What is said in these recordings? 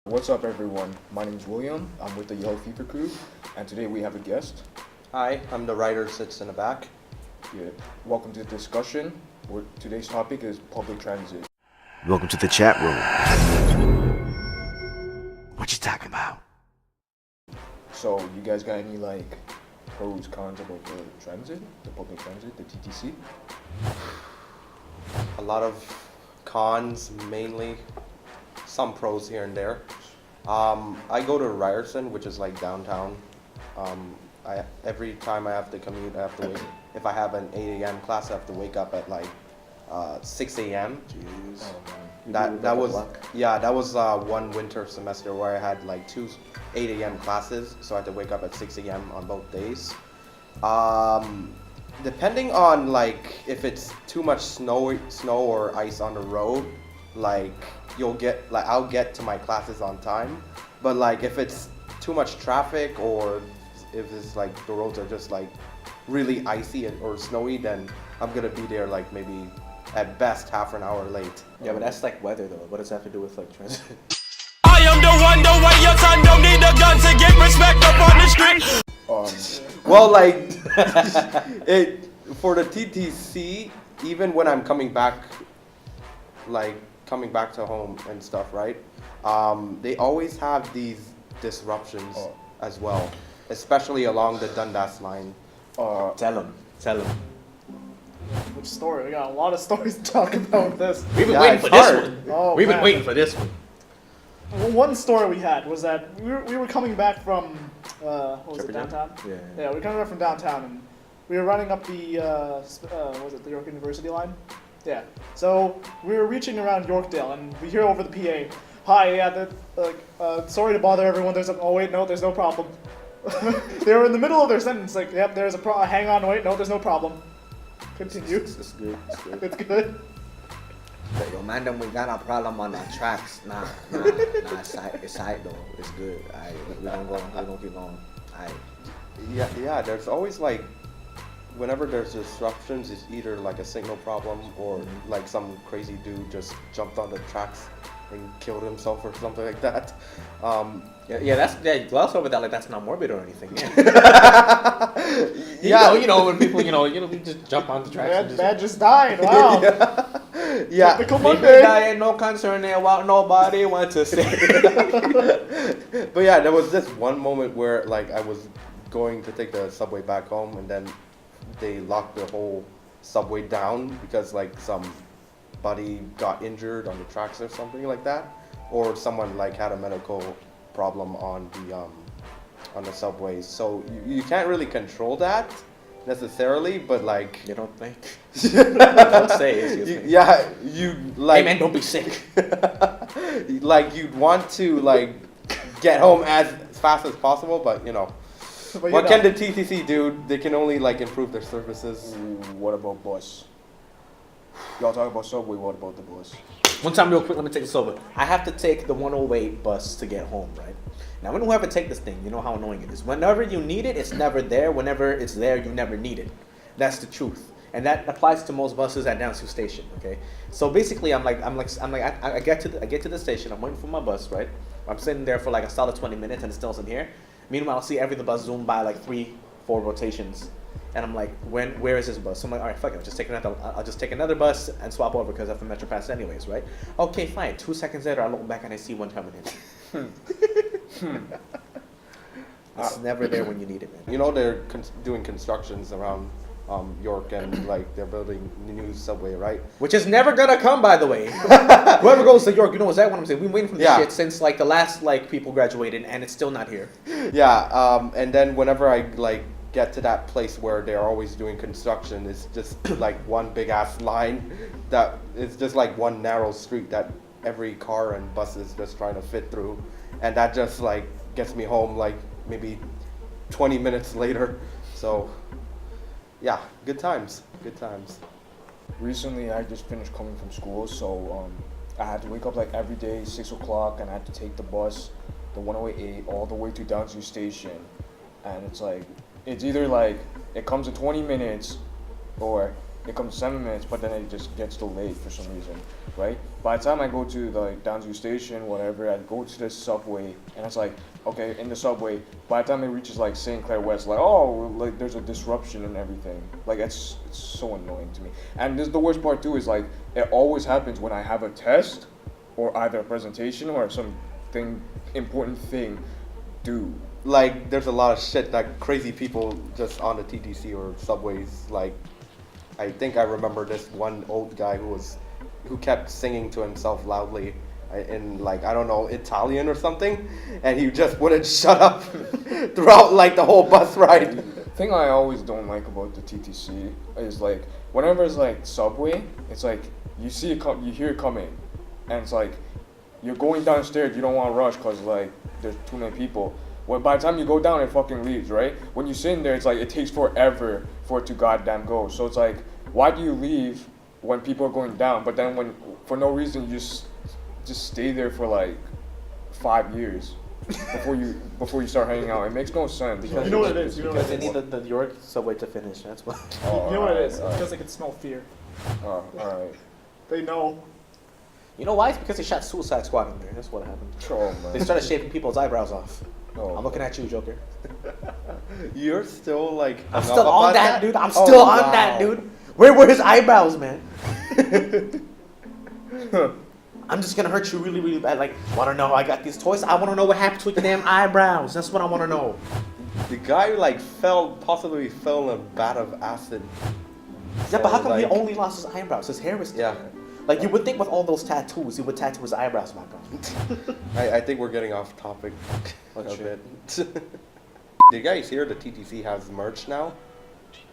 What's up, everyone? My name is William. I'm with the Yellow Fever crew, and today we have a guest. Hi, I'm the writer who sits in the back. Yeah. Welcome to the discussion. Today's topic is public transit. Welcome to the chat room. What you talking about? So, you guys got any pros, cons about the transit, the public transit, the TTC? A lot of cons, mainly. Some pros here and there. I go to Ryerson, which is like downtown. Every time I have to commute, I have to wait. If I have an 8 a.m. class, I have to wake up at 6 a.m. Jeez. That was one winter semester where I had two 8 a.m. classes, so I had to wake up at 6 a.m. on both days. Depending on if it's too much snow or ice on the road, I'll get to my classes on time. But if it's too much traffic or if it's the roads are just really icy or snowy, then I'm gonna be there maybe at best half an hour late. Yeah, but that's weather though. What does that have to do with transit? I am the one, the way your son don't need a gun to get respect up on the street. Well, for the TTC, even when I'm coming back to home and stuff, right? They always have these disruptions as well, especially along the Dundas line. Tell them. Which story? We got a lot of stories to talk about this. We've been Yeah, waiting it's for this hard. one. Oh, We've been man. waiting for this one. Well, one story we had was that we were coming back from what was it, downtown? Yeah. Yeah, we were coming back from downtown and we were running up the was it the York University line? Yeah. So we were reaching around Yorkdale and we hear over the PA, "Hi, yeah, sorry to bother everyone. There's there's no problem." They were in the middle of their sentence, "Yep, there's a hang on, wait, no, there's no problem." Continue. It's good. It's good. Yo, man, we got a problem on the tracks. Nah, it's side though. It's good. We're gonna keep going. Yeah, there's always whenever there's disruptions, it's either a signal problem or some crazy dude just jumped on the tracks and killed himself or something like that. Gloss over that that's not morbid or anything. Yeah. You know when people we just jump on the tracks. Dad just died. Wow. Yeah. Typical People Monday. die, no concern there. What nobody wants to say. But yeah, there was this one moment where I was going to take the subway back home, and then they locked the whole subway down because somebody got injured on the tracks or something like that, or someone had a medical problem on the subways. So you can't really control that necessarily, but You don't think? Don't say. Excuse me. yeah, you Hey man, don't be sick. you'd want to get home as fast as possible, but what can the TTC do? They can only improve their services. What about bus? Y'all talk about subway, what about the bus? One time, real quick, let me take this over. I have to take the 108 bus to get home, right? Now, when whoever take this thing, you know how annoying it is. Whenever you need it, it's never there. Whenever it's there, you never need it. That's the truth, and that applies to most buses at Downsu Station. Okay, so basically, I get to the station. I'm waiting for my bus, right? I'm sitting there for a solid 20 minutes, and it still isn't here. Meanwhile, I see the bus zoom by 3-4 rotations. And I'm where is this bus? So I'm all right, fuck it, I'll just take another bus and swap over because I have the Metro Pass anyways, right? Okay, fine. 2 seconds later, I look back and I see one coming in. It's never there when you need it, man. They're doing constructions around York, and they're building the new subway, right? Which is never gonna come, by the way. Whoever goes to York, is that what I'm saying? We've been waiting for this shit since the last people graduated, and it's still not here. Yeah, and then whenever I get to that place where they're always doing construction, it's just one big ass line that it's just one narrow street that every car and bus is just trying to fit through, and that just gets me home maybe 20 minutes later. So yeah, good times. Recently, I just finished coming from school, so I had to wake up every day, 6 o'clock, and I had to take the bus, the 108, all the way to Downsu Station, and it's either it comes in 20 minutes, or it comes 7 minutes, but then it just gets delayed for some reason, right? By the time I go to the Downsview station, whatever, I go to the subway, and it's like, okay, in the subway, by the time it reaches like St. Clair West, like, oh, like there's a disruption and everything. Like it's so annoying to me. And this the worst part too is like it always happens when I have a test or either a presentation or something important thing due. Like, there's a lot of shit that crazy people just on the TTC or subways, like, I think I remember this one old guy who kept singing to himself loudly in, like, I don't know, Italian or something, and he just wouldn't shut up throughout, like, the whole bus ride. The thing I always don't like about the TTC is like whenever it's like subway, it's like you see it you hear it coming, and it's like you're going downstairs, you don't want to rush because like there's too many people. Well, by the time you go down, it fucking leaves, right? When you sit in there, it's like it takes forever for it to goddamn go. So it's like, why do you leave when people are going down? But then when for no reason you just stay there for like 5 years before you start hanging out. It makes no sense. You know what it is. You know what Because it they is. need the York subway to finish. That's why. You know what it is. It's because they can smell fear. All right. They know. You know why? It's because they shot Suicide Squad in there. That's what happened. Oh man. They started shaving people's eyebrows off. Oh, I'm looking at you, Joker. You're still, like, I'm hung still up on about that, dude. I'm Oh, still on wow. that, dude. Where were his eyebrows, man? I'm just gonna hurt you really, really bad. Like, wanna know? I got these toys. I wanna know what happened to your damn eyebrows. That's what I wanna know. The guy, like, possibly fell in a vat of acid. Yeah, but how come he like- only lost his eyebrows? His hair was still Yeah. there. Like, you would think with all those tattoos, he would tattoo his eyebrows back on. I think we're getting off topic Oh, a shit. bit. Did you guys hear the TTC has merch now?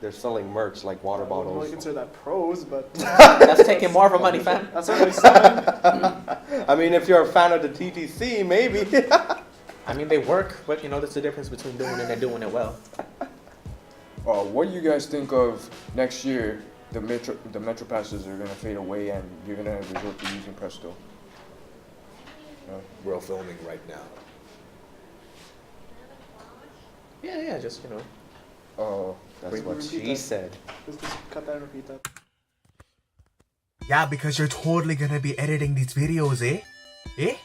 They're selling merch, like water I wouldn't really bottles. consider that pros, but That's taking more of our money, fam. that's certainly something. I mean, if you're a fan of the TTC, maybe. I mean, they work, but you know, that's the difference between doing it and doing it well. what do you guys think of next year? The metro passes are gonna fade away, and you're gonna resort to using Presto. We're filming right now. Yeah, just, you know. Oh, That's Wait, what repeat she that. said. Just cut that and repeat that. Yeah, because you're totally gonna be editing these videos, eh? Eh?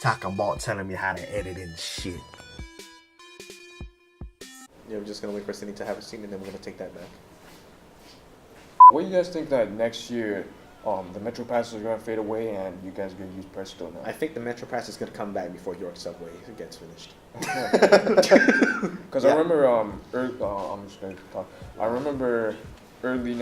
Talking about telling me how to edit and shit. Yeah, we're just gonna wait for Cindy to have a scene, and then we're gonna take that back. what do you guys think that next year, the metro passes are gonna fade away, and you guys are gonna use Presto now? I think the Metro Pass is gonna come back before York Subway gets finished. Because I Yeah. remember, I'm just gonna talk. I remember early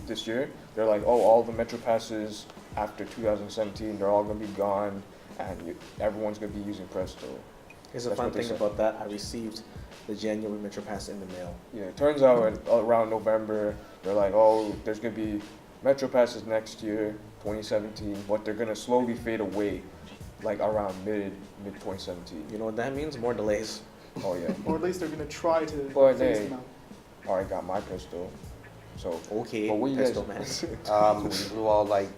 this year, they're like, oh, all the metro passes after 2017, they're all gonna be gone, and everyone's gonna be using Presto. Here's a That's fun what they thing said. about that. I received the January Metro Pass in the mail. Yeah, it turns out around November, they're like, oh, there's gonna be metro passes next year, 2017, but they're gonna slowly fade away, like around mid 2017. You know what that means? More delays. Oh yeah. Or at least they're gonna try to But phase hey, them out. already got my Presto. So, Okay, but what you Presto, guys? man. Well, like,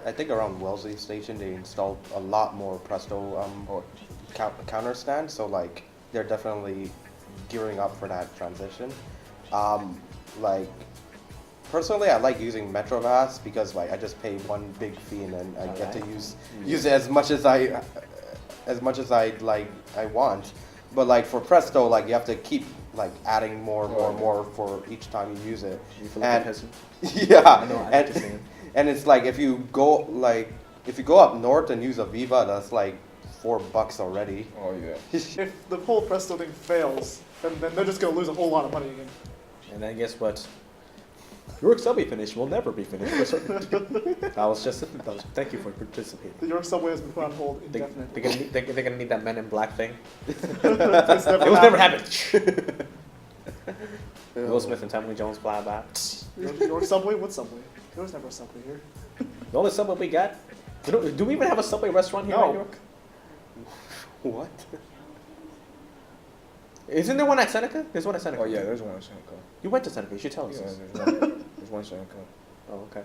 I think around Wellesley Station, they installed a lot more Presto counter stands, so, like, they're definitely gearing up for that transition. Like, personally, I like using MetroPass because, like, I just pay one big fee and then I get to use it as much as I want. But, like, for Presto, like, you have to keep, like, adding more for each time you use it. You feel like a And peasant? yeah, I know what you're saying. and it's like if you go up north and use a Viva, that's like $4 already. Oh yeah. If the whole Presto thing fails, then they're just gonna lose a whole lot of money again. And then guess what? York Subway finish will never be finished. For certain. Thank you for participating. The York Subway has been put on hold They, indefinitely. they're gonna need that Men in Black thing. It's It was never happened. Will Smith and Tommy Jones fly by. York Subway? What Subway? There was never a Subway here. The only Subway we got. Do we even have a Subway restaurant here No. in York? What? Isn't there one at Seneca? There's one at Seneca. Oh yeah, there's one in Seneca. You went to Seneca. You should tell us. Yeah, this. there's one in Seneca. Oh, okay.